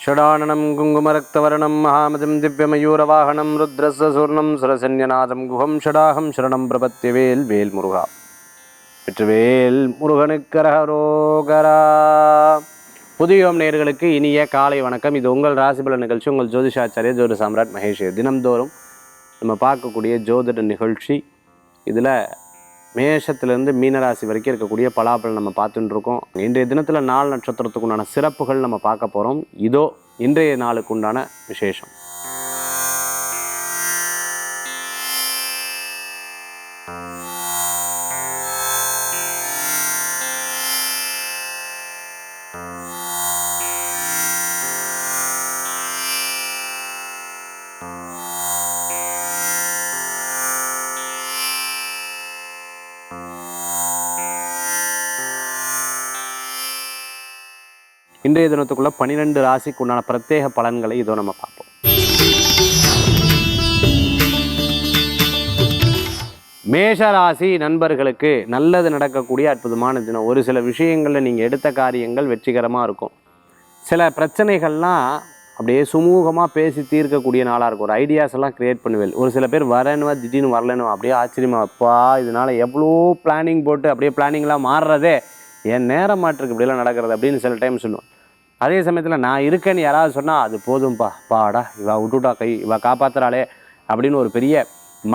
ஷடானனம் குங்குமரக்தவரணம் மகாமதிம் திவ்யமயூரவாகனம் ருத்ரஸ்ய சூர்ணம் சுரசன்யநாதம் குஹம் ஷடாகம் சரணம் பிரபத்திய வேல் வேல் முருகா வெற்றிவேல் முருகனுக்கரகரோகரா. புதியோம் நேயர்களுக்கு இனிய காலை வணக்கம். இது உங்கள் ராசிபல நிகழ்ச்சி. உங்கள் ஜோதிஷாச்சாரிய ஜோதி சாம்ராட் மகேஷ். தினம்தோறும் நம்ம பார்க்கக்கூடிய ஜோதிட நிகழ்ச்சி. இதில் மேஷத்துலேருந்து மீனராசி வரைக்கும் இருக்கக்கூடிய பலாபலன் நம்ம பார்த்துட்டு இருக்கோம். இன்றைய தினத்தில் 4 நட்சத்திரத்துக்கு உண்டான சிறப்புகள் நம்ம பார்க்க போகிறோம். இதோ இன்றைய நாளுக்கு உண்டான விசேஷம். இன்றைய தினத்துக்குள்ள 12 ராசிக்கு உண்டான பிரத்யேக பலன்களை இதோ நம்ம பார்ப்போம். மேஷ ராசி நண்பர்களுக்கு நல்லது நடக்கக்கூடிய அற்புதமான தினம். ஒரு சில விஷயங்களில் நீங்கள் எடுத்த காரியங்கள் வெற்றிகரமாக இருக்கும். சில பிரச்சனைகள்லாம் அப்படியே சுமூகமாக பேசி தீர்க்கக்கூடிய நாளாக இருக்கும். ஒரு ஐடியாஸ் எல்லாம் க்ரியேட் பண்ணுவேன். ஒரு சில பேர் வரணுவா திடீர்னு வரலனும் அப்படியே ஆச்சரியமாக, அப்பா இதனால் எவ்வளோ பிளானிங் போட்டு அப்படியே பிளானிங்லாம் மாறுறதே என் நேரம் மாற்றுக்கு இப்படிலாம் நடக்கிறது அப்படின்னு சில டைம் சொல்லுவேன். அதே சமயத்தில் நான் இருக்கேன்னு யாராவது சொன்னால் அது போதும்பா, பாடா இவா விட்டுட்டா கை இவா காப்பாற்றுறாளே அப்படின்னு ஒரு பெரிய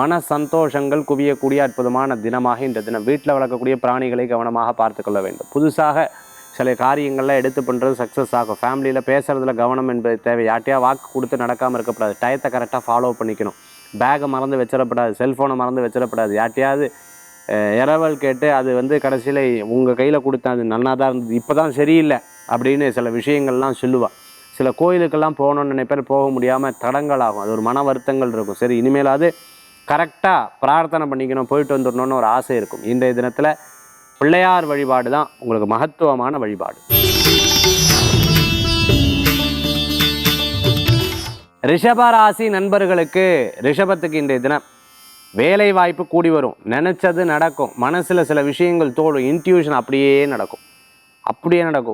மன சந்தோஷங்கள் குவியக்கூடிய அற்புதமான தினமாக இந்த தினம். வீட்டில் வளர்க்கக்கூடிய பிராணிகளை கவனமாக பார்த்துக்கொள்ள வேண்டும். புதுசாக சில காரியங்கள்லாம் எடுத்து பண்ணுறது சக்ஸஸ் ஆகும். ஃபேமிலியில் பேசுகிறதுல கவனம் என்பது தேவை. யார்ட்டையா வாக்கு கொடுத்து நடக்காமல் இருக்கக்கூடாது. டயத்தை கரெக்டாக ஃபாலோ பண்ணிக்கணும். பேகை மறந்து வச்சிடப்படாது. செல்ஃபோனை மறந்து வச்சிடப்படாது. யார்ட்டையாவது இரவல் கேட்டு அது கடைசியில் உங்கள் கையில் கொடுத்தா அது நன்னா தான் இருந்தது, இப்போ தான் சரியில்லை அப்படின்னு சில விஷயங்கள்லாம் சொல்லுவாள். சில கோயிலுக்கெல்லாம் போகணுன்னு நினைப்பேர், போக முடியாமல் தடங்கள் ஆகும். அது ஒரு மன வருத்தங்கள் இருக்கும். சரி, இனிமேலாவது கரெக்டாக பிரார்த்தனை பண்ணிக்கணும், போயிட்டு வந்துடணுன்னு ஒரு ஆசை இருக்கும். இன்றைய தினத்தில் பிள்ளையார் வழிபாடு தான் உங்களுக்கு மகத்துவமான வழிபாடு. ரிஷபராசி நண்பர்களுக்கு, ரிஷபத்துக்கு இன்றைய தினம் வேலை வாய்ப்பு கூடி வரும். நினச்சது நடக்கும். மனசில் சில விஷயங்கள் தோடும். இன்ட்யூஷன் அப்படியே நடக்கும்.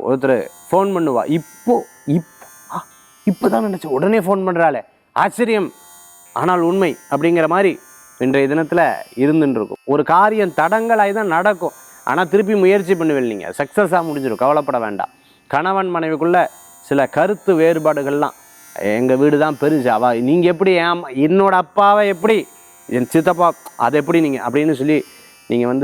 ஒருத்தர் ஃபோன் பண்ணுவா, இப்போ தான் நினச்சேன், உடனே ஃபோன் பண்ணுறாளே, ஆச்சரியம் ஆனால் உண்மை அப்படிங்கிற மாதிரி இன்றைய தினத்தில் இருந்துன்னு இருக்கும். ஒரு காரியம் தடங்களாய் தான் நடக்கும், ஆனால் திருப்பி முயற்சி பண்ணுவேன், நீங்கள் சக்ஸஸாக முடிஞ்சிடும், கவலைப்பட வேண்டாம். கணவன் மனைவிக்குள்ள சில கருத்து வேறுபாடுகள்லாம், எங்கள் வீடு தான் பெருசு, நீங்கள் எப்படி, என்னோட அப்பாவை எப்படி, என் சித்தப்பா அதை எப்படி நீங்கள் அப்படின்னு சொல்லி நீங்கள்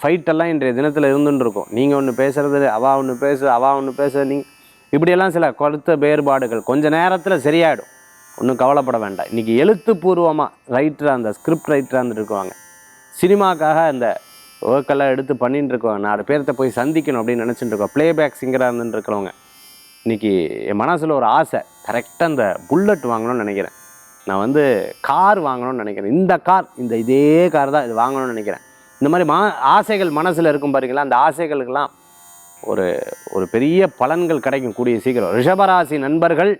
ஃபைட்டெல்லாம் இன்றைய தினத்தில் இருந்துன்னு இருக்கும். நீங்கள் ஒன்று பேசுகிறது, அவள் ஒன்று பேசுறது, நீங்கள் இப்படியெல்லாம் சில கருத்து வேறுபாடுகள் கொஞ்சம் நேரத்தில் சரியாயிடும். ஒன்றும் கவலைப்பட வேண்டாம். இன்றைக்கி எழுத்துப்பூர்வமாக ரைட்டராக, அந்த ஸ்கிரிப்ட் ரைட்டராக இருந்துட்டு இருக்குவாங்க. சினிமாக்காக அந்த ஒர்க்கெல்லாம் எடுத்து பண்ணிட்டு இருக்குவாங்க. 4 பேர்த்த போய் சந்திக்கணும் அப்படின்னு நினச்சிட்டு இருக்கோம். ப்ளேபேக் சிங்கராக இருந்துட்டு இருக்கிறவங்க, இன்றைக்கி என் மனசில் ஒரு ஆசை, கரெக்டாக அந்த புல்லட் வாங்கணும்னு நினைக்கிறேன். நான் கார் வாங்கணும்னு நினைக்கிறேன். இதே கார் தான், இது வாங்கணும்னு நினைக்கிறேன். இந்த மாதிரி ஆசைகள் மனசில் இருக்கும் பாருங்களா, அந்த ஆசைகளுக்கெல்லாம் ஒரு பெரிய பலன்கள் கிடைக்கும் கூடிய சீக்கிரம். ரிஷபராசி நண்பர்கள்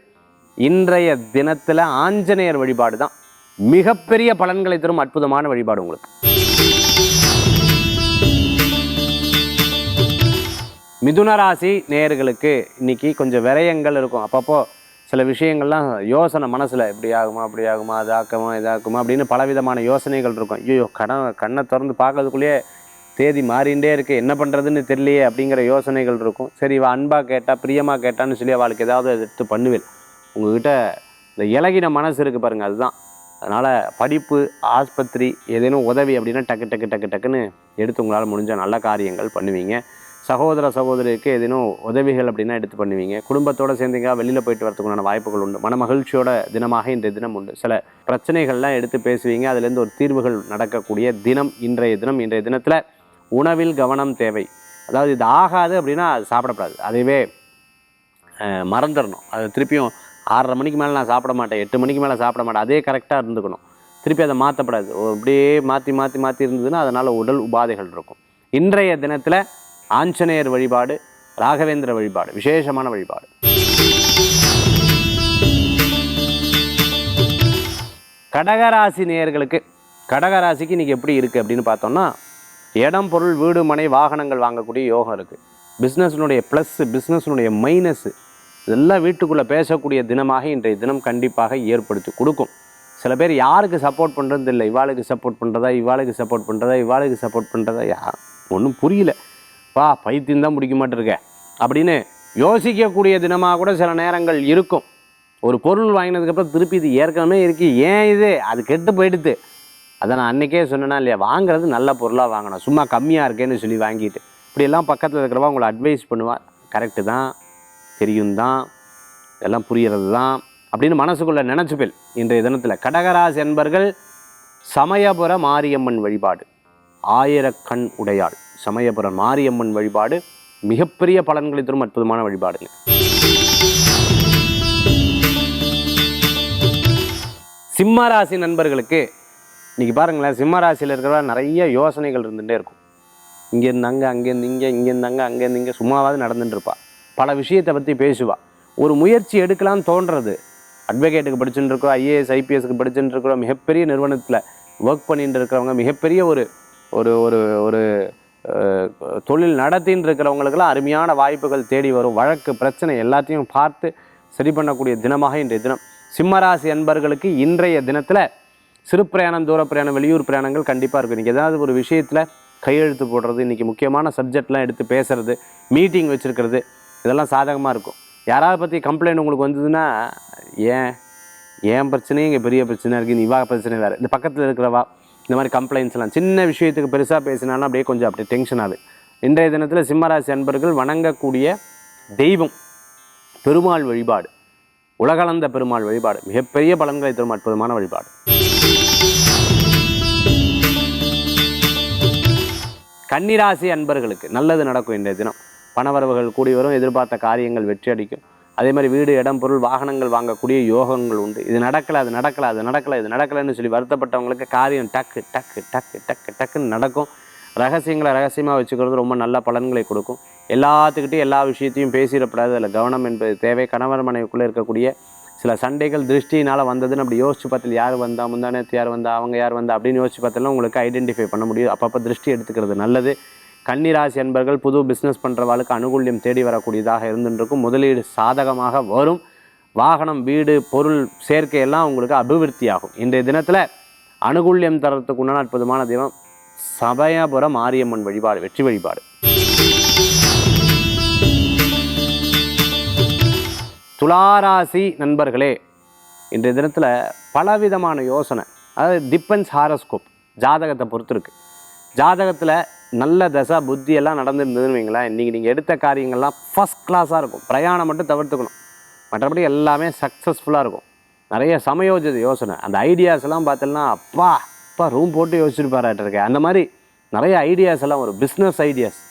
இன்றைய தினத்தில் ஆஞ்சநேயர் வழிபாடு தான் மிகப்பெரிய பலன்களை தரும் அற்புதமான வழிபாடு உங்களுக்கு. மிதுனராசி நேயர்களுக்கு இன்னைக்கு கொஞ்சம் விரயங்கள் இருக்கும். அப்பப்போ சில விஷயங்கள்லாம் யோசனை மனசில் இப்படி ஆகுமா, அப்படி ஆகுமா, அது ஆக்குமா, இதாக்குமா அப்படின்னு பலவிதமான யோசனைகள் இருக்கும். ஐயோ, கண்ணை திறந்து பார்க்கறதுக்குள்ளேயே தேதி மாறிகிட்டே இருக்குது, என்ன பண்ணுறதுன்னு தெரியலையே அப்படிங்கிற யோசனைகள் இருக்கும். சரி, இவள் அன்பாக கேட்டால், பிரியமாக கேட்டான்னு சொல்லி அவளுக்கு ஏதாவது எடுத்து பண்ணுவேன். உங்கள்கிட்ட இந்த இலகின மனசு இருக்குது பாருங்கள், அதுதான். அதனால் படிப்பு, ஆஸ்பத்திரி, ஏதேனும் உதவி அப்படின்னா டக்குன்னு எடுத்து உங்களால் முடிஞ்ச நல்ல காரியங்கள் பண்ணுவீங்க. சகோதர சகோதரிக்கு ஏதேனும் உதவிகள் அப்படின்னா எடுத்து பண்ணுவீங்க. குடும்பத்தோடு சேர்ந்தீங்க வெளியில் போயிட்டு வரதுக்குண்டான வாய்ப்புகள் உண்டு. மன மகிழ்ச்சியோட தினமாக இன்றைய தினம் உண்டு. சில பிரச்சனைகள்லாம் எடுத்து பேசுவீங்க, அதுலேருந்து ஒரு தீர்வுகள் நடக்கக்கூடிய தினம் இன்றைய தினம். இன்றைய தினத்தில் உணவில் கவனம் தேவை. அதாவது இது ஆகாது அப்படின்னா அது சாப்பிடக்கூடாது, அதுவே மறந்துடணும். அது திருப்பியும் 6:30 மணிக்கு மேலே நான் சாப்பிட மாட்டேன், 8 மணிக்கு மேலே சாப்பிட மாட்டேன், அதே கரெக்டாக இருந்துக்கணும். திருப்பி அதை மாற்றப்படாது. அப்படியே மாற்றி இருந்ததுன்னா அதனால் உடல் உபாதைகள் இருக்கும். இன்றைய தினத்தில் ஆஞ்சநேயர் வழிபாடு, ராகவேந்திர வழிபாடு விசேஷமான வழிபாடு. கடகராசி நேயர்களுக்கு, கடகராசிக்கு இன்றைக்கி எப்படி இருக்குது அப்படின்னு பார்த்தோம்னா, இடம் பொருள் வீடு மனை வாகனங்கள் வாங்கக்கூடிய யோகம் இருக்குது. பிஸ்னஸினுடைய ப்ளஸ்ஸு, பிஸ்னஸினுடைய மைனஸ்ஸு, இதெல்லாம் வீட்டுக்குள்ளே பேசக்கூடிய தினமாக இன்றைய தினம் கண்டிப்பாக ஏற்படுத்தி கொடுக்கும். சில பேர் யாருக்கு சப்போர்ட் பண்ணுறது இல்லை, இவாளுக்கு சப்போர்ட் பண்ணுறதா இவாளுக்கு சப்போர்ட் பண்ணுறதா இவாளுக்கு சப்போர்ட் பண்ணுறதா ஒன்றும் புரியல, பைத்தியம் தான் பிடிக்க மாட்டிருக்க அப்படின்னு யோசிக்கக்கூடிய தினமாக கூட சில நேரங்கள் இருக்கும். ஒரு பொருள் வாங்கினதுக்கப்புறம் திருப்பி இது ஏற்கனவே இருக்கு, ஏன் இது அது கெட்டு போயிடுது. அதை நான் அன்றைக்கே சொன்னேன்னா இல்லையா, வாங்குறது நல்ல பொருளாக வாங்கணும், சும்மா கம்மியாக இருக்கேன்னு சொல்லி வாங்கிட்டு இப்படியெல்லாம் பக்கத்தில் இருக்கிறவா உங்களை அட்வைஸ் பண்ணுவாள். கரெக்டு தான், தெரியும் தான், இதெல்லாம் புரிகிறது தான் அப்படின்னு மனசுக்குள்ளே நினச்சிப்பில். இன்றைய தினத்தில் கடகராசி என்பர்கள் சமயபுர மாரியம்மன் வழிபாடு, ஆயிரக்கண் உடையாள் சமயபுர மாரியம்மன் வழிபாடு மிகப்பெரிய பலன்களை தரும் அற்புதமான வழிபாடுங்க. சிம்மராசி நண்பர்களுக்கு இன்றைக்கி பாருங்களேன், சிம்மராசியில் இருக்கிறவா நிறைய யோசனைகள் இருந்துகிட்டே இருக்கும். இங்கேருந்து அங்கே, அங்கேருந்து இங்கே, இங்கேருந்து அங்கே, அங்கேருந்து இங்கே, சும்மாவாவது நடந்துட்டு இருப்பாள். பல விஷயத்தை பற்றி பேசுவாள். ஒரு முயற்சி எடுக்கலான்னு தோன்றது. அட்வொகேட்டுக்கு படிச்சுட்டு இருக்கிறோம், ஐஏஎஸ் ஐபிஎஸ்க்கு படிச்சுட்டு இருக்கிறோம், மிகப்பெரிய நிறுவனத்தில் ஒர்க் பண்ணிட்டு இருக்கிறவங்க, மிகப்பெரிய ஒரு ஒரு ஒரு ஒரு தொழில் நடத்தின்னு இருக்கிறவங்களுக்கெல்லாம் அருமையான வாய்ப்புகள் தேடி வரும். வழக்கு பிரச்சனை எல்லாத்தையும் பார்த்து சரி பண்ணக்கூடிய தினமாக இன்றைய தினம். சிம்மராசி அன்பர்களுக்கு இன்றைய தினத்தில் சிறு பிரயாணம், தூர பிரயாணம், வெளியூர் பிரயாணங்கள் கண்டிப்பாக இருக்கும். இன்றைக்கி ஏதாவது ஒரு விஷயத்தில் கையெழுத்து போடுறது, இன்றைக்கி முக்கியமான சப்ஜெக்ட்லாம் எடுத்து பேசுகிறது, மீட்டிங் வச்சுருக்கிறது, இதெல்லாம் சாதகமாக இருக்கும். யாராவது பற்றி கம்ப்ளைண்ட் உங்களுக்கு வந்ததுன்னா, ஏன் பிரச்சனையும் இங்கே பெரிய பிரச்சனை இருக்குது, இவா பிரச்சனை வேறு, இந்த பக்கத்தில் இருக்கிறவா, இந்த மாதிரி கம்ப்ளைண்ட்ஸ்லாம் சின்ன விஷயத்துக்கு பெருசாக பேசினாலும் அப்படியே கொஞ்சம் அப்படியே டென்ஷன் ஆகுது. இன்றைய தினத்தில் சிம்மராசி அன்பர்கள் வணங்கக்கூடிய தெய்வம் பெருமாள் வழிபாடு, உலகளந்த பெருமாள் வழிபாடு மிகப்பெரிய பலன்களை தரும் அற்புதமான வழிபாடு. கன்னிராசி அன்பர்களுக்கு நல்லது நடக்கும். இன்றைய தினம் பணவரவுகள் கூடி வரும், எதிர்பார்த்த காரியங்கள் வெற்றி அடிக்கும். அதே மாதிரி வீடு, இடம், பொருள், வாகனங்கள் வாங்கக்கூடிய யோகங்கள் உண்டு. இது நடக்கலை, அது நடக்கலை, அது நடக்கலை, இது நடக்கலைன்னு சொல்லி வருத்தப்பட்டவங்களுக்கு காரியம் டக்கு டக்கு டக்கு டக்கு டக்குன்னு நடக்கும். ரகசியங்களை ரகசியமாக வச்சுக்கிறது ரொம்ப நல்ல பலன்களை கொடுக்கும். எல்லாத்துக்கிட்டையும் எல்லா விஷயத்தையும் பேசிடப்படாது, அதில் கவனம் என்பது தேவை. கணவன் மனைவிக்குள்ளே இருக்கக்கூடிய சில சண்டைகள் திருஷ்டினால் வந்ததுன்னு அப்படி யோசிச்சு பார்த்துல யார் வந்தா, முந்தானத்து யார் வந்தா, அவங்க யார் வந்தா அப்படின்னு யோசிச்சு பார்த்தாலும் உங்களுக்கு ஐடென்டிஃபை பண்ண முடியும். அப்பப்போ திருஷ்டி எடுத்துக்கிறது நல்லது. கன்னிராசி என்பர்கள் புது பிஸ்னஸ் பண்ணுறவாளுக்கு அனுகூல்யம் தேடி வரக்கூடியதாக இருந்துருக்கும். முதலீடு சாதகமாக வரும். வாகனம், வீடு, பொருள் சேர்க்கையெல்லாம் உங்களுக்கு அபிவிருத்தி ஆகும். இன்றைய தினத்தில் அனுகூல்யம் தரத்துக்கு உண்டான அற்புதமான தெய்வம் சமயபுர மாரியம்மன் வழிபாடு, வெற்றி வழிபாடு. துளாராசி நண்பர்களே, இன்றைய தினத்தில் பலவிதமான யோசனை, அதாவது டிபெண்ட்ஸ் ஹாரோஸ்கோப், ஜாதகத்தை பொறுத்து இருக்குது. ஜாதகத்தில் நல்ல தசை புத்தி எல்லாம் நடந்துருந்ததுன்னு வைங்களேன், இன்றைக்கி நீங்கள் எடுத்த காரியங்கள்லாம் ஃபஸ்ட் கிளாஸாக இருக்கும். பிரயாணம் மட்டும் தவிர்த்துக்கணும், மற்றபடி எல்லாமே சக்ஸஸ்ஃபுல்லாக இருக்கும். நிறைய சமயோஜித யோசனை, அந்த ஐடியாஸ் எல்லாம் பார்த்தோம்னா அப்பா ரூம் போட்டு யோசிச்சுருப்பாராட்டிருக்கேன். அந்த மாதிரி நிறைய ஐடியாஸ் எல்லாம் ஒரு பிஸ்னஸ் ஐடியாஸ்,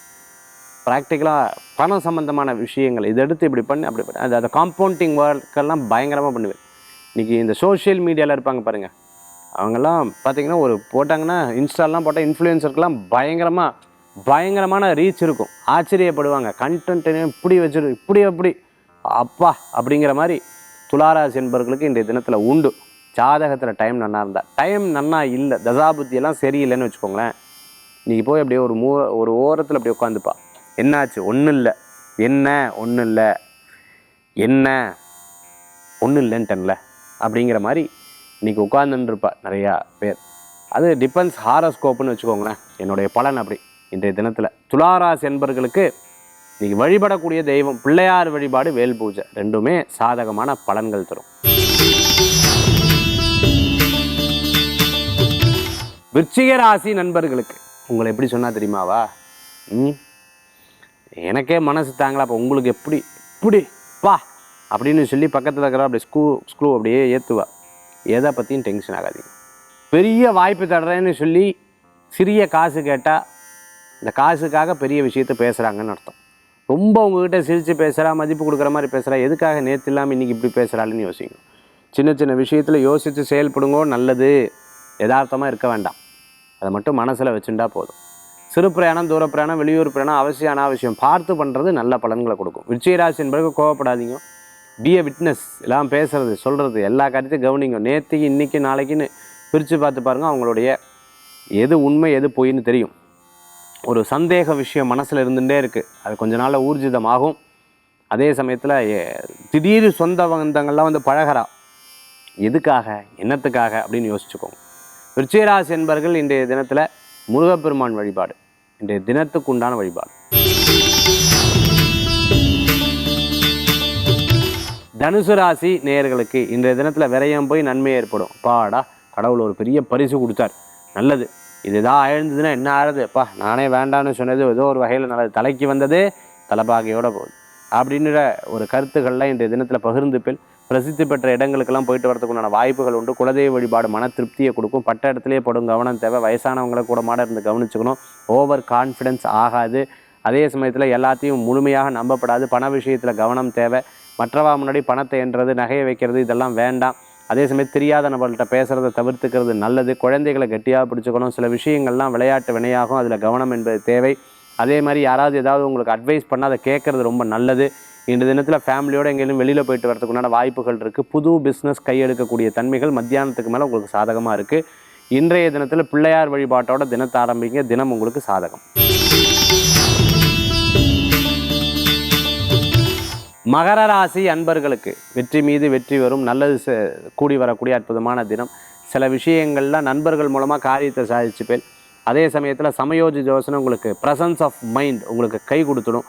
ப்ராக்டிக்கலாக பணம் சம்மந்தமான விஷயங்கள், இதை எடுத்து இப்படி பண்ணி அப்படி பண்ணி அது காம்பவுண்டிங் ஒர்க்கெல்லாம் பயங்கரமாக பண்ணுவேன். இன்றைக்கி இந்த சோஷியல் மீடியாவில் இருப்பாங்க பாருங்கள், அவங்கெல்லாம் பார்த்திங்கன்னா ஒரு போட்டாங்கன்னா, இன்ஸ்டாலாம் போட்டால் இன்ஃப்ளூயன்சருக்கெல்லாம் பயங்கரமான ரீச் இருக்கும். ஆச்சரியப்படுவாங்க, கண்டென்ட் இப்படி வச்சுரு, இப்படி அப்பா அப்படிங்கிற மாதிரி துளாராசி என்பவர்களுக்கு இன்றைய தினத்தில் உண்டு. ஜாதகத்தில் டைம் நன்னா இருந்தால், டைம் நன்னா இல்லை, தசாபுத்தியெல்லாம் சரியில்லைன்னு வச்சுக்கோங்களேன், இன்றைக்கி போய் அப்படியே ஒரு ஓரத்தில் அப்படியே உட்காந்துப்பா. என்னாச்சு? ஒன்றும் இல்லை. ஒன்றும் இல்லைன்ட்டன்ல அப்படிங்கிற மாதிரி இன்றைக்கி உட்காந்துருப்பா நிறையா பேர். அது டிபெண்ட்ஸ் ஹாரோஸ்கோப்புன்னு வச்சுக்கோங்களேன். என்னுடைய பலன் அப்படி. இன்றைய தினத்தில் துளாராசி என்பர்களுக்கு இன்றைக்கி வழிபடக்கூடிய தெய்வம் பிள்ளையார் வழிபாடு, வேல் பூஜை, ரெண்டுமே சாதகமான பலன்கள் தரும். விருச்சிக ராசி நண்பர்களுக்கு உங்களை எப்படி சொன்னால் தெரியுமாவா? எனக்கே மனசு தாங்களா, அப்போ உங்களுக்கு எப்படி அப்படின்னு சொல்லி பக்கத்தில் இருக்கிற அப்படியே ஸ்க்ரூ அப்படியே ஏற்றுவா. எதை பற்றியும் டென்ஷன் ஆகாதீங்க. பெரிய வாய்ப்பு தர்றேன்னு சொல்லி சிறிய காசு கேட்டால் இந்த காசுக்காக பெரிய விஷயத்தை பேசுகிறாங்கன்னு அர்த்தம். ரொம்ப உங்ககிட்ட சிரித்து பேசுகிறா, மதிப்பு கொடுக்குற மாதிரி பேசுகிறா, எதுக்காக நேற்று இல்லாமல் இன்றைக்கி இப்படி பேசுகிறாள்னு யோசிக்கணும். சின்ன விஷயத்தில் யோசித்து செயல்படுங்கோ, நல்லது. யதார்த்தமாக இருக்க வேண்டாம், அதை மட்டும் மனசில் வச்சுட்டா போதும். சிறு பிரயாணம், தூர பிரயாணம், வெளியூர் பிரயாணம் அவசியம் அனாவசியம் பார்த்து பண்ணுறது நல்ல பலன்களை கொடுக்கும். விருச்சிக ராசி என்பது கோவப்படாதீங்க. பி எ விட்னஸ், எல்லாம் பேசுகிறது, சொல்கிறது, எல்லா காரியத்தையும் கவனிங்க. நேற்றுக்கு, இன்றைக்கி, நாளைக்குன்னு பிரித்து பார்த்து பாருங்கள். அவங்களுடைய எது உண்மை எது பொய்ன்னு தெரியும். ஒரு சந்தேக விஷயம் மனசில் இருந்துகிட்டே இருக்குது, அது கொஞ்ச நாளில் ஊர்ஜிதமாகும். அதே சமயத்தில் திடீர் சொந்த பந்தங்கள்லாம் வந்து பழகிறா, எதுக்காக என்னத்துக்காக அப்படின்னு யோசிச்சுக்கோங்க. விருச்சிகராசி என்பர்கள் இன்றைய தினத்தில் முருகப்பெருமான் வழிபாடு இன்றைய தினத்துக்கு உண்டான வழிபாடு. தனுசு ராசி நேயர்களுக்கு இன்றைய தினத்தில் விரயம் போய் நன்மை ஏற்படும். பாடா கடவுள் ஒரு பெரிய பரிசு கொடுத்தார், நல்லது. இதுதான் ஆழ்ந்ததுன்னா என்ன ஆறுது, அப்பா நானே வேண்டான்னு சொன்னது ஏதோ ஒரு வகையில் நல்லது, தலைக்கு வந்தது தலைப்பாகையோட போகுது அப்படின்ற ஒரு கருத்துக்கள்லாம் இன்றைய தினத்தில் பகிர்ந்துப்பில் பிரசித்தி பெற்ற இடங்களுக்கெல்லாம் போயிட்டு வரதுக்குண்டான வாய்ப்புகள் உண்டு. குலதெய்வ வழிபாடு மன திருப்தியை கொடுக்கும். பட்ட இடத்துலேயே படும் கவனம் தேவை. வயசானவங்களை கூட மாட இருந்து கவனிச்சுக்கணும். ஓவர் கான்ஃபிடென்ஸ் ஆகாது. அதே சமயத்தில் எல்லாத்தையும் முழுமையாக நம்பப்படாது. பண விஷயத்தில் கவனம் தேவை. மற்றவா முன்னாடி பணத்தை என்றது நகையை வைக்கிறது இதெல்லாம் வேண்டாம். அதே சமயம் தெரியாத நபர்கள்ட்ட பேசுகிறத தவிர்த்துக்கிறது நல்லது. குழந்தைகளை கெட்டியாக பிடிச்சிக்கணும். சில விஷயங்கள்லாம் விளையாட்டு வினையாகும், அதில் கவனம் என்பது தேவை. அதே மாதிரி யாராவது ஏதாவது உங்களுக்கு அட்வைஸ் பண்ணால் அதை கேட்குறது ரொம்ப நல்லது. இந்த தினத்தில் ஃபேமிலியோடு எங்கேயும் வெளியில் போயிட்டு வரதுக்குண்டான வாய்ப்புகள் இருக்குது. புது பிஸ்னஸ் கையெடுக்கக்கூடிய தன்மைகள் மத்தியானத்துக்கு மேலே உங்களுக்கு சாதகமாக இருக்குது. இன்றைய தினத்தில் பிள்ளையார் வழிபாட்டோட தினத்தை ஆரம்பிங்க. தினம் உங்களுக்கு சாதகம். மகர ராசி அன்பர்களுக்கு வெற்றி மீது வெற்றி வரும். நல்லது கூடி வரக்கூடிய அற்புதமான தினம். சில விஷயங்கள்லாம் நண்பர்கள் மூலமாக காரியத்தை சாதிச்சுப்பேன். அதே சமயத்தில் சமயோஜி யோசனை உங்களுக்கு ப்ரெசன்ஸ் ஆஃப் மைண்ட் உங்களுக்கு கை கொடுத்துடும்.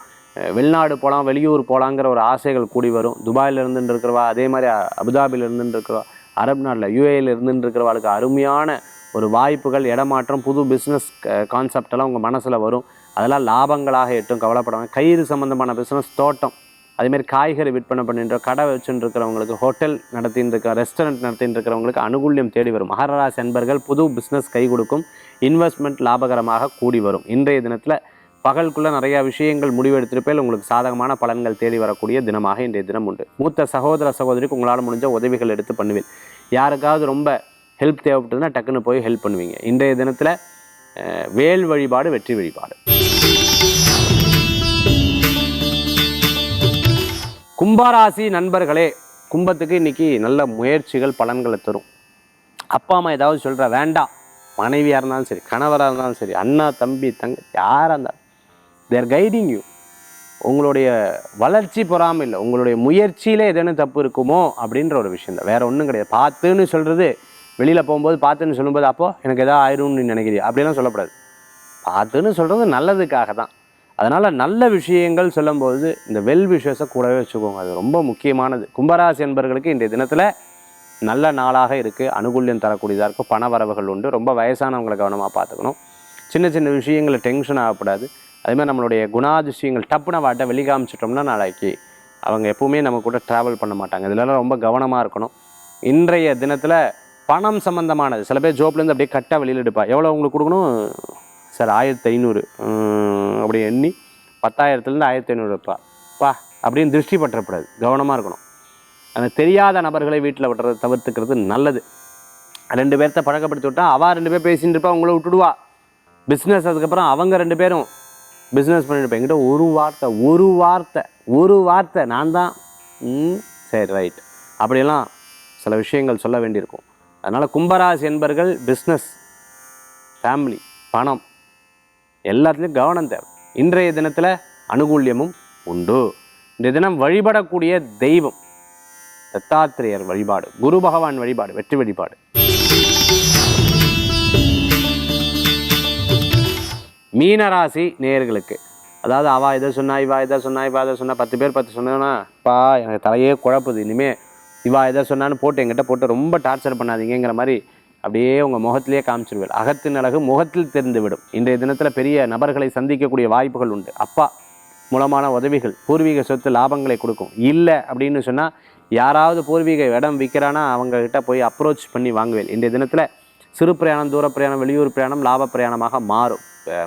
வெளிநாடு போகலாம், வெளியூர் போகலாங்கிற ஒரு ஆசைகள் கூடி வரும். துபாயில் இருந்துட்டு இருக்கிறவா, அதே மாதிரி அபுதாபியில் இருந்துட்டு இருக்கிறவா, அரபு நாட்டில் யூஏயில் இருந்துட்டு இருக்கிறவாளுக்கு அருமையான ஒரு வாய்ப்புகள், இடமாற்றம், புது பிஸ்னஸ் கான்செப்டெல்லாம் உங்கள் மனசில் வரும். அதெல்லாம் லாபங்களாக எட்டும், கவலைப்படாமல். கயிறு சம்மந்தமான பிஸ்னஸ், தோட்டம், அதேமாதிரி காய்கறி விற்பனை பண்ணிட்டு கடை வச்சுட்டு இருக்கிறவங்களுக்கு, ஹோட்டல் நடத்தின்னு இருக்க, ரெஸ்டாரண்ட் நடத்தின்னு இருக்கிறவங்களுக்கு அனுகூல்யம் தேடி வரும். மகர ராசி என்பர்கள் புது பிஸ்னஸ் கை கொடுக்கும். இன்வெஸ்ட்மெண்ட் லாபகரமாக கூடி வரும். இன்றைய தினத்தில் பகலுக்குள்ளே நிறையா விஷயங்கள் முடிவெடுத்திருப்பேன். உங்களுக்கு சாதகமான பலன்கள் தேடி வரக்கூடிய தினமாக இன்றைய தினம் உண்டு. மூத்த சகோதர சகோதரிக்கு உங்களால் முடிஞ்ச உதவிகள் எடுத்து பண்ணுவீங்க. யாருக்காவது ரொம்ப ஹெல்ப் தேவைப்பட்டதுன்னா டக்குன்னு போய் ஹெல்ப் பண்ணுவீங்க. இன்றைய தினத்தில் வேல் வழிபாடு வெற்றி வழிபாடு. கும்பராசி நண்பர்களே, கும்பத்துக்கு இன்றைக்கி நல்ல முயற்சிகள் பலன்களை தரும். அப்பா அம்மா ஏதாவது சொல்கிற வேண்டாம், மனைவியாக இருந்தாலும் சரி, கணவராக இருந்தாலும் சரி, அண்ணா தம்பி தங்க யாராக இருந்தாலும் தேர் கைடிங் யூ. உங்களுடைய வளர்ச்சி பொறாமல் இல்லை, உங்களுடைய முயற்சியில் எதுன்னு தப்பு இருக்குமோ அப்படின்ற ஒரு விஷயம் தான், வேறு ஒன்றும் கிடையாது. பார்த்துன்னு சொல்கிறது, வெளியில் போகும்போது பார்த்துன்னு சொல்லும்போது அப்போது எனக்கு எதாவது ஆயிடும்னு நீ நினைக்கிறியா அப்படிலாம் சொல்லக்கூடாது. பார்த்துன்னு சொல்கிறது நல்லதுக்காக தான். அதனால் நல்ல விஷயங்கள் சொல்லும்போது இந்த வெல் விஷயஸை கூடவே வச்சுக்கோங்க, அது ரொம்ப முக்கியமானது. கும்பராசி என்பவர்களுக்கு இன்றைய தினத்தில் நல்ல நாளாக இருக்குது. அனுகூல்யம் தரக்கூடியதாக இருக்கும். பண வரவுகள் உண்டு. ரொம்ப வயசானவங்களை கவனமாக பார்த்துக்கணும். சின்ன சின்ன விஷயங்களை டென்ஷன் ஆகக்கூடாது. அதேமாதிரி நம்மளுடைய குணாதிசயங்கள் டப்புன வாட்டை வெளிக்காமிச்சிட்டோம்னா நாளைக்கு அவங்க எப்போவுமே நம்ம கூட ட்ராவல் பண்ண மாட்டாங்க. இதெல்லாம் ரொம்ப கவனமாக இருக்கணும். இன்றைய தினத்தில் பணம் சம்மந்தமானது, சில பேர் ஜோப்லேருந்து அப்படியே கட்டாக வெளியில் எடுப்பா. எவ்வளோ உங்களுக்கு கொடுக்கணும் சார்? 1500 அப்படி எண்ணி 10,000லேருந்து 1500 இருப்பா பா அப்படின்னு திருஷ்டி பற்றக்கூடாது. கவனமாக இருக்கணும். அந்த தெரியாத நபர்களை வீட்டில் விட்டுறதை தவிர்த்துக்கிறது நல்லது. 2 பேர்த்த பழக்கப்படுத்தி விட்டா அவள் 2 பேர் பேசிட்டு இருப்பா, உங்களை விட்டுடுவா. பிஸ்னஸ் அதுக்கப்புறம் அவங்க 2 பேரும் பிஸ்னஸ் பண்ணிட்டு என்கிட்ட ஒரு வார்த்தை நான் தான் சரி ரைட் அப்படியெல்லாம் சில விஷயங்கள் சொல்ல வேண்டியிருக்கும். அதனால் கும்பராசி என்பர்கள் பிஸ்னஸ், ஃபேமிலி, பணம் எல்லாத்துலேயும் கவனம் தேவை. இன்றைய தினத்தில் அனுகூல்யமும் உண்டு. இன்றைய தினம் வழிபடக்கூடிய தெய்வம் தத்தாத்திரேயர் வழிபாடு, குரு பகவான் வழிபாடு வெற்றி வழிபாடு. மீனராசி நேயர்களுக்கு, அதாவது அவா இதை சொன்னா இவா இதை சொன்னா 10 பேர் 10 சொன்னா பா எனக்கு தலையே குழப்புது, இனிமேல் இவா இதை சொன்னான்னு போட்டு எங்கிட்ட போட்டு ரொம்ப டார்ச்சர் பண்ணாதீங்கிற மாதிரி அப்படியே உங்கள் முகத்திலேயே காமிச்சிருவேன். அகத்தின் அழகு முகத்தில் தெரிந்து விடும். இன்றைய தினத்தில் பெரிய நபர்களை சந்திக்கக்கூடிய வாய்ப்புகள் உண்டு. அப்பா மூலமான உதவிகள் பூர்வீக சொத்து லாபங்களை கொடுக்கும். இல்லை அப்படின்னு சொன்னால் யாராவது பூர்வீக இடம் விற்கிறானா அவங்கக்கிட்ட போய் அப்ரோச் பண்ணி வாங்குவேன். இன்றைய தினத்தில் சிறு பிரயாணம், தூர பிரயாணம், வெளியூர் பிரயாணம் லாப பிரயாணமாக மாறும்.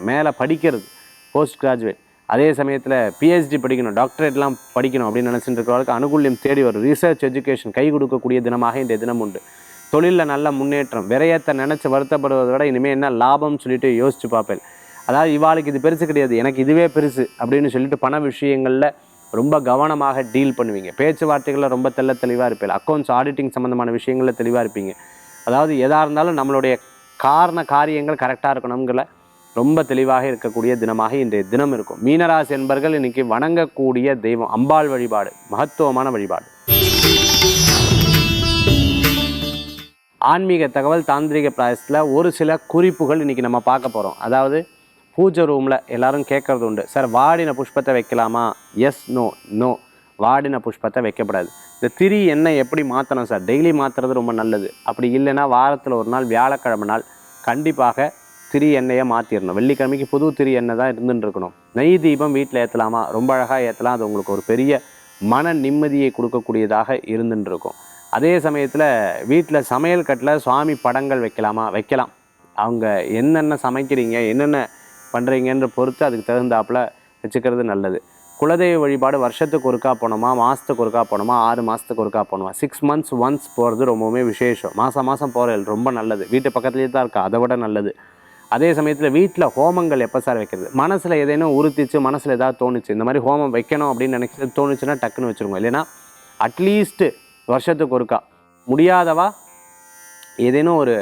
மேலே படிக்கிறது, போஸ்ட் கிராஜுவேட், அதே சமயத்தில் பிஹெச்டி படிக்கணும், டாக்டரேட்லாம் படிக்கணும் அப்படின்னு நினச்சிட்டு இருக்கிறவங்களுக்கு அனுகூல்யம் தேடி வரும். ரிசர்ச் எஜுகேஷன் கை கொடுக்கக்கூடிய தினமாக இன்றைய தினம் உண்டு. தொழிலில் நல்ல முன்னேற்றம். விரயத்தை நினச்சி வருத்தப்படுவதை விட இனிமேல் என்ன லாபம்னு சொல்லிட்டு யோசித்து பார்ப்பேன். அதாவது இவாளுக்கு இது பெருசு கிடையாது, எனக்கு இதுவே பெருசு அப்படின்னு சொல்லிட்டு பண விஷயங்களில் ரொம்ப கவனமாக டீல் பண்ணுவீங்க. பேச்சுவார்த்தைகளில் ரொம்ப தெளிவாக இருப்பீங்க. அக்கௌண்ட்ஸ் ஆடிட்டிங் சம்மந்தமான விஷயங்களில் தெளிவாக இருப்பீங்க. அதாவது எதாக இருந்தாலும் நம்மளுடைய காரியங்கள் கரெக்டாக இருக்கணுங்கிற ரொம்ப தெளிவாக இருக்கக்கூடிய தினமாக இன்றைய தினம் இருக்கும். மீனராசி என்பர்கள் இன்னைக்கு வணங்கக்கூடிய தெய்வம் அம்பாள் வழிபாடு மகத்துவமான வழிபாடு. ஆன்மீக தகவல் தாந்திரிக பிராயசத்தில் ஒரு சில குறிப்புகள் இன்றைக்கி நம்ம பார்க்க போகிறோம். அதாவது பூஜை ரூமில் எல்லாரும் கேட்குறது உண்டு, சார் வாடின புஷ்பத்தை வைக்கலாமா? S, no. நோ, வாடின புஷ்பத்தை வைக்கப்படாது. இந்த திரி எண்ணெய் எப்படி மாற்றணும் சார்? டெய்லி மாற்றுறது ரொம்ப நல்லது. அப்படி இல்லைன்னா வாரத்தில் ஒரு நாள் வியாழக்கிழமை நாள் கண்டிப்பாக திரி எண்ணெயை மாற்றிடணும். வெள்ளிக்கிழமைக்கு புது திரி எண்ணெய் தான் இருந்துட்டு இருக்கணும். நெய் தீபம் வீட்டில் ஏற்றலாமா? ரொம்ப அழகாக ஏற்றலாம். அது உங்களுக்கு ஒரு பெரிய மன நிம்மதியை கொடுக்கக்கூடியதாக இருந்துட்டு இருக்கும். அதே சமயத்தில் வீட்டில் சமையல் கட்டில் சுவாமி படங்கள் வைக்கலாமா? வைக்கலாம். அவங்க என்னென்ன சமைக்கிறீங்க, என்னென்ன பண்ணுறீங்கன்ற பொறுத்து அதுக்கு தகுந்தாப்பில் வச்சுக்கிறது நல்லது. குலதெய்வ வழிபாடு வருஷத்துக்கு ஒருக்கா போனோமா, மாதத்துக்கு ஒருக்கா போனோமா, 6 மாதத்துக்கு ஒருக்கா போனோமா, 6 months ஒன்ஸ் போகிறது ரொம்பவுமே விசேஷம். மாதம் போகிறது ரொம்ப நல்லது. வீட்டு பக்கத்துலேயே தான் இருக்கா, அதை விட நல்லது. அதே சமயத்தில் வீட்டில் ஹோமங்கள் எப்போ சார் வைக்கிறது? மனசில் ஏதேனும் உறுத்திச்சு, மனசில் ஏதாவது தோணுச்சு, இந்த மாதிரி ஹோமம் வைக்கணும் அப்படின்னு நினைக்கிறது தோணுச்சுன்னா டக்குன்னு வச்சுருங்க. இல்லைன்னா அட்லீஸ்ட்டு வருஷத்துக்கு ஒருக்கா, முடியாதவா ஏதேனும் ஒரு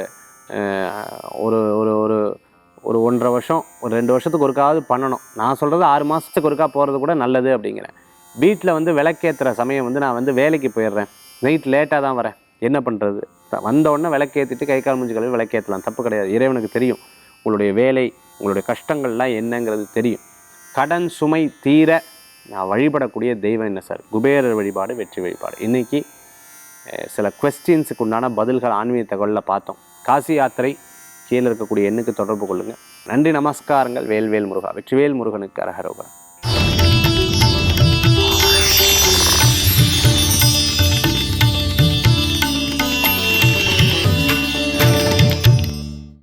ஒரு ஒரு ஒரு ஒரு 1.5 வருஷம், ஒரு 2 வருஷத்துக்கு ஒருக்காவது பண்ணணும். நான் சொல்கிறது 6 மாதத்துக்கு ஒருக்கா போகிறது கூட நல்லது அப்படிங்கிறேன். வீட்டில் வந்து விளக்கேற்றுற சமயம் வந்து நான் வந்து வேலைக்கு போயிடுறேன், நைட் லேட்டாக தான் வரேன், என்ன பண்ணுறது? வந்தவுடனே விளக்கேற்றிட்டு கை கால் மூஞ்சி கழுவி விளக்கேற்றலாம், தப்பு கிடையாது. இறைவனுக்கு தெரியும் உங்களுடைய வேலை, உங்களுடைய கஷ்டங்கள்லாம் என்னங்கிறது தெரியும். கடன் சுமை தீர நான் வழிபடக்கூடிய தெய்வம் என்ன சார்? குபேரர் வழிபாடு வெற்றி வழிபாடு. இன்றைக்கி சில குவெஸ்டின்ஸுக்கு உண்டான பதில்கள் ஆன்மீக தகவலில் பார்த்தோம். காசி யாத்திரை கீழே இருக்கக்கூடிய எண்ணுக்கு தொடர்பு கொள்ளுங்கள். நன்றி, நமஸ்காரங்கள். வேல்வேல் முருகா. வெற்றிவேல் முருகனுக்கு அரகரோகரா.